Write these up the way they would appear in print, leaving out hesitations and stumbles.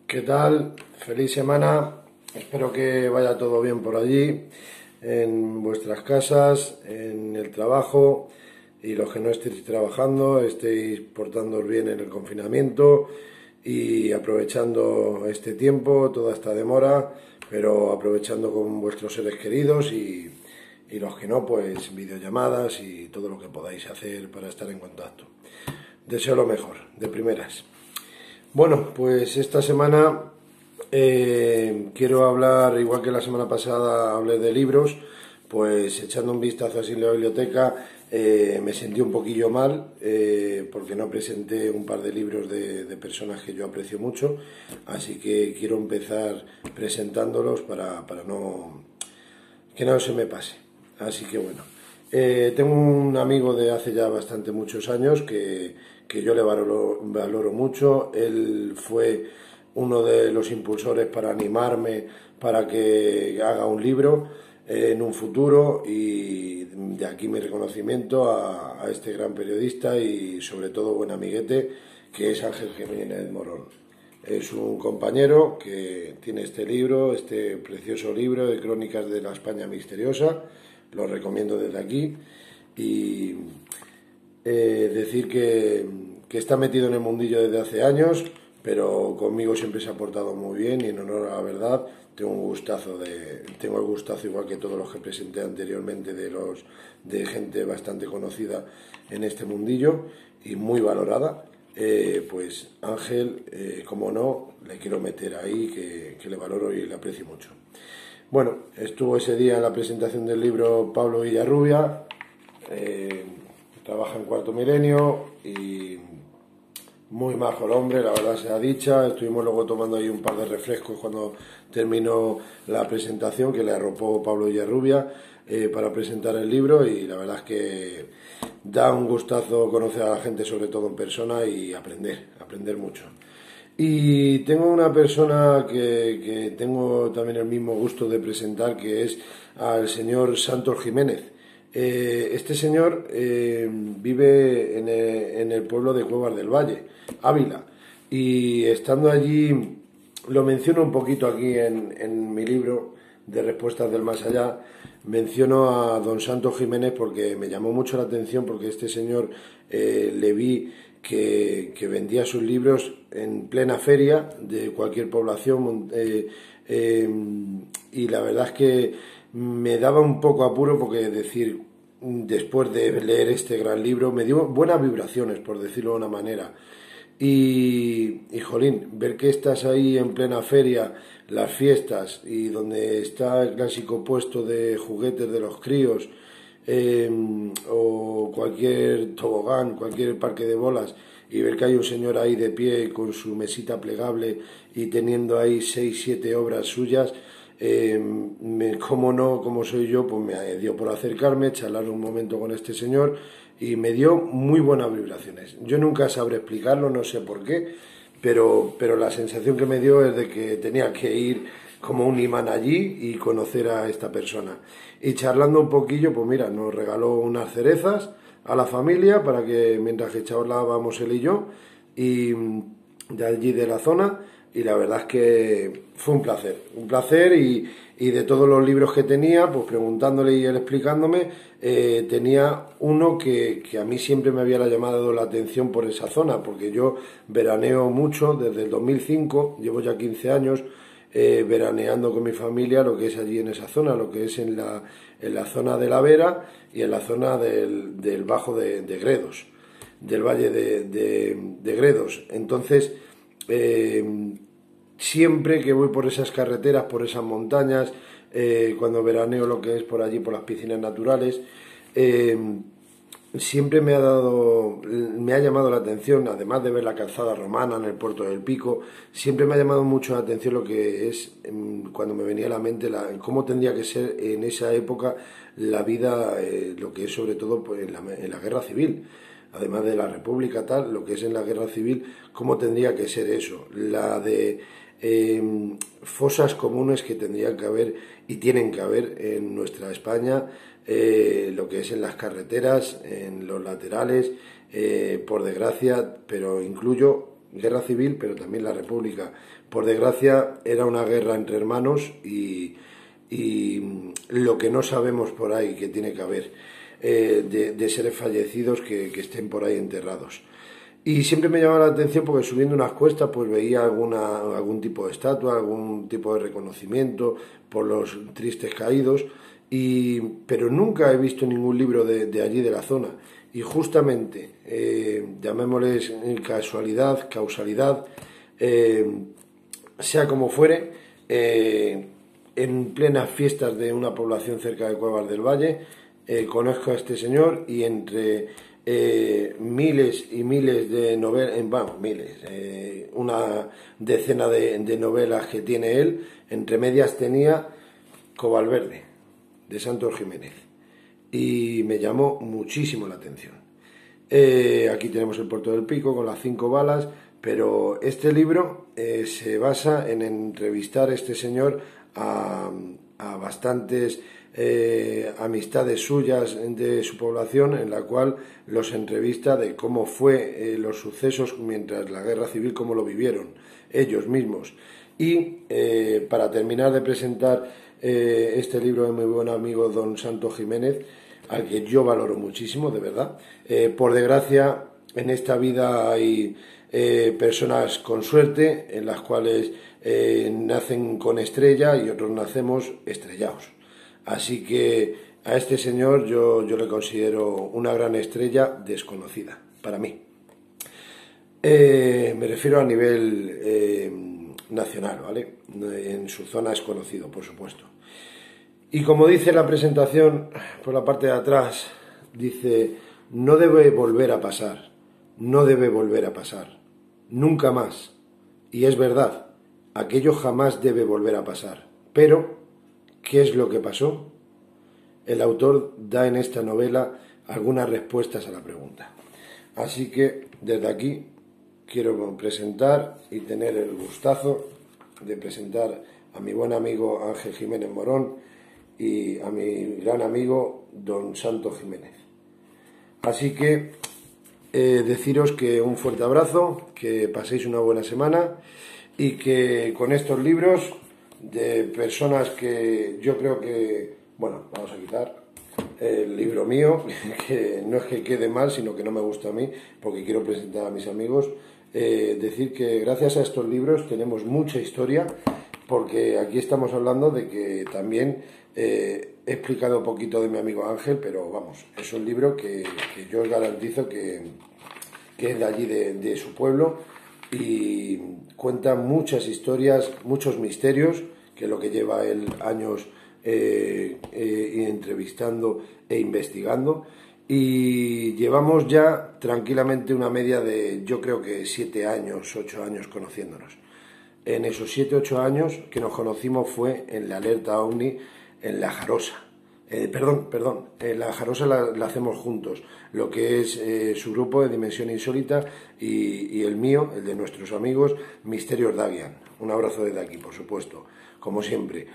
¿Qué tal? Feliz semana. Espero que vaya todo bien por allí, en vuestras casas, en el trabajo, y los que no estéis trabajando estéis portándoos bien en el confinamiento y aprovechando este tiempo, toda esta demora, pero aprovechando con vuestros seres queridos y los que no, pues videollamadas y todo lo que podáis hacer para estar en contacto. Deseo lo mejor, de primeras. Bueno, pues esta semana quiero hablar, igual que la semana pasada hablé de libros, pues echando un vistazo así en la biblioteca me sentí un poquillo mal porque no presenté un par de libros de personas que yo aprecio mucho, así que quiero empezar presentándolos para que no se me pase. Así que bueno, tengo un amigo de hace ya bastante muchos años que yo le valoro mucho. Él fue uno de los impulsores para animarme para que haga un libro en un futuro, y de aquí mi reconocimiento a este gran periodista y sobre todo buen amiguete que es Ángel Jiménez Morón. Es un compañero que tiene este libro, este precioso libro de Crónicas de la España Misteriosa. Lo recomiendo desde aquí. Y decir que está metido en el mundillo desde hace años, pero conmigo siempre se ha portado muy bien, y en honor a la verdad tengo el gustazo, igual que todos los que presenté anteriormente, de gente bastante conocida en este mundillo y muy valorada. Pues Ángel, como no, le quiero meter ahí, que le valoro y le aprecio mucho. Bueno, estuvo ese día en la presentación del libro Pablo Villarrubia, trabaja en Cuarto Milenio y muy majo el hombre, la verdad sea dicha. Estuvimos luego tomando ahí un par de refrescos cuando terminó la presentación, que le arropó Pablo Villarrubia para presentar el libro, y la verdad es que da un gustazo conocer a la gente, sobre todo en persona, y aprender mucho. Y tengo una persona que tengo también el mismo gusto de presentar, que es al señor Santos Jiménez. Este señor vive en el pueblo de Cuevas del Valle, Ávila, y estando allí, lo menciono un poquito aquí en mi libro de Respuestas del Más Allá. Menciono a don Santos Jiménez porque me llamó mucho la atención, porque este señor le vi que vendía sus libros en plena feria de cualquier población, y la verdad es que me daba un poco apuro, porque decir, después de leer este gran libro, me dio buenas vibraciones, por decirlo de una manera. Y jolín, ver que estás ahí en plena feria, las fiestas, y donde está el clásico puesto de juguetes de los críos, o cualquier tobogán, cualquier parque de bolas, y ver que hay un señor ahí de pie con su mesita plegable y teniendo ahí 6, 7 obras suyas, como no, como soy yo, pues me dio por acercarme, charlar un momento con este señor, y me dio muy buenas vibraciones. Yo nunca sabré explicarlo, no sé por qué, pero la sensación que me dio es de que tenía que ir como un imán allí y conocer a esta persona. Y charlando un poquillo, pues mira, nos regaló unas cerezas a la familia para que mientras que charlábamos él y yo, y de allí de la zona. Y la verdad es que fue un placer, y de todos los libros que tenía, pues preguntándole y él explicándome, tenía uno que a mí siempre me había llamado la atención por esa zona, porque yo veraneo mucho desde el 2005, llevo ya 15 años veraneando con mi familia, lo que es allí en esa zona, lo que es en la zona de la Vera y en la zona del Bajo de Gredos, del Valle de Gredos. Entonces, siempre que voy por esas carreteras, por esas montañas, cuando veraneo lo que es por allí, por las piscinas naturales, siempre me ha llamado la atención, además de ver la calzada romana en el puerto del Pico, siempre me ha llamado mucho la atención lo que es, cuando me venía a la mente, cómo tendría que ser en esa época la vida, lo que es sobre todo pues, en la guerra civil. Además de la República, tal, lo que es en la guerra civil, cómo tendría que ser eso, la de fosas comunes que tendrían que haber y tienen que haber en nuestra España, lo que es en las carreteras, en los laterales, por desgracia, pero incluyo guerra civil, pero también la República. Por desgracia, era una guerra entre hermanos y lo que no sabemos por ahí que tiene que haber de seres fallecidos que estén por ahí enterrados. Y siempre me llamaba la atención porque subiendo unas cuestas pues veía algún tipo de estatua, algún tipo de reconocimiento por los tristes caídos, pero nunca he visto ningún libro de allí de la zona. Y justamente, llamémosles casualidad, causalidad, sea como fuere, en plenas fiestas de una población cerca de Cuevas del Valle, conozco a este señor y entre miles y miles de novelas, una decena de novelas que tiene él, entre medias tenía Covalverde, de Santos Jiménez, y me llamó muchísimo la atención. Aquí tenemos el Puerto del Pico con las 5 balas, pero este libro se basa en entrevistar a este señor a bastantes amistades suyas de su población, en la cual los entrevista de cómo fue los sucesos mientras la guerra civil, cómo lo vivieron ellos mismos. Y para terminar de presentar este libro de mi buen amigo don Santos Jiménez, al que yo valoro muchísimo, de verdad. Por desgracia, en esta vida hay personas con suerte, en las cuales nacen con estrella y otros nacemos estrellados. Así que a este señor yo le considero una gran estrella desconocida, para mí. Me refiero a nivel nacional, ¿vale? En su zona es conocido, por supuesto. Y como dice la presentación, por la parte de atrás, dice: no debe volver a pasar, no debe volver a pasar, nunca más. Y es verdad, aquello jamás debe volver a pasar. Pero, ¿qué es lo que pasó? El autor da en esta novela algunas respuestas a la pregunta. Así que, desde aquí, quiero presentar y tener el gustazo de presentar a mi buen amigo Ángel Jiménez Morón y a mi gran amigo don Santos Jiménez. Así que deciros que un fuerte abrazo, que paséis una buena semana y que con estos libros de personas que yo creo que, bueno, vamos a quitar el libro mío, que no es que quede mal, sino que no me gusta a mí, porque quiero presentar a mis amigos, decir que gracias a estos libros tenemos mucha historia, porque aquí estamos hablando de que también he explicado un poquito de mi amigo Ángel, pero vamos, es un libro que yo os garantizo que es de allí, de su pueblo, y cuenta muchas historias, muchos misterios, que es lo que lleva él años entrevistando e investigando, y llevamos ya tranquilamente una media de, yo creo que 7 años, 8 años conociéndonos. En esos 7, 8 años que nos conocimos fue en la alerta OVNI en La Jarosa. En La Jarosa la hacemos juntos, lo que es su grupo de Dimensión Insólita y el mío, el de nuestros amigos Misterios Dagian. Un abrazo desde aquí, por supuesto, como siempre.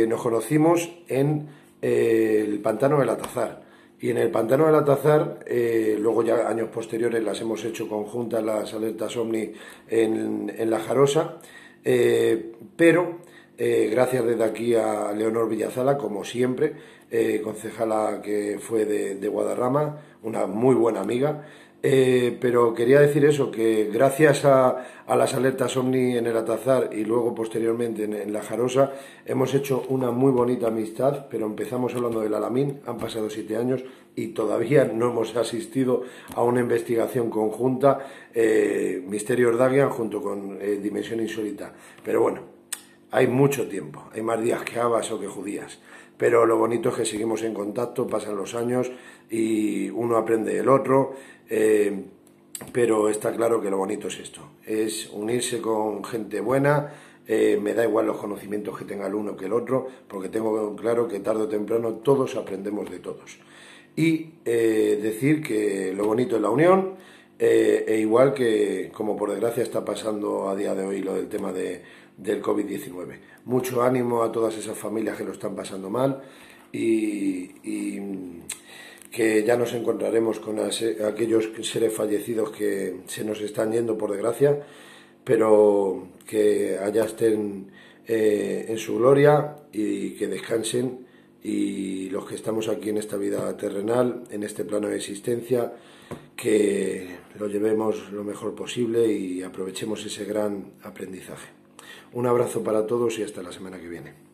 Nos conocimos en el Pantano del Atazar. Y en el Pantano del Atazar, luego ya años posteriores las hemos hecho conjuntas, las alertas OVNI en La Jarosa, pero gracias desde aquí a Leonor Villazala, como siempre, concejala que fue de Guadarrama, una muy buena amiga. Pero quería decir eso, que gracias a las alertas OVNI en el Atazar y luego posteriormente en La Jarosa hemos hecho una muy bonita amistad, pero empezamos hablando del Alamín, han pasado 7 años y todavía no hemos asistido a una investigación conjunta, Misterios Dagian junto con Dimensión Insólita, pero bueno, hay mucho tiempo, hay más días que habas o que judías. Pero lo bonito es que seguimos en contacto, pasan los años y uno aprende del otro, pero está claro que lo bonito es esto, es unirse con gente buena. Me da igual los conocimientos que tenga el uno que el otro, porque tengo claro que tarde o temprano todos aprendemos de todos. Y decir que lo bonito es la unión, igual que, como por desgracia está pasando a día de hoy lo del tema del COVID-19. Mucho ánimo a todas esas familias que lo están pasando mal y que ya nos encontraremos con aquellos seres fallecidos que se nos están yendo por desgracia, pero que allá estén en su gloria y que descansen, y los que estamos aquí en esta vida terrenal, en este plano de existencia, que lo llevemos lo mejor posible y aprovechemos ese gran aprendizaje. Un abrazo para todos y hasta la semana que viene.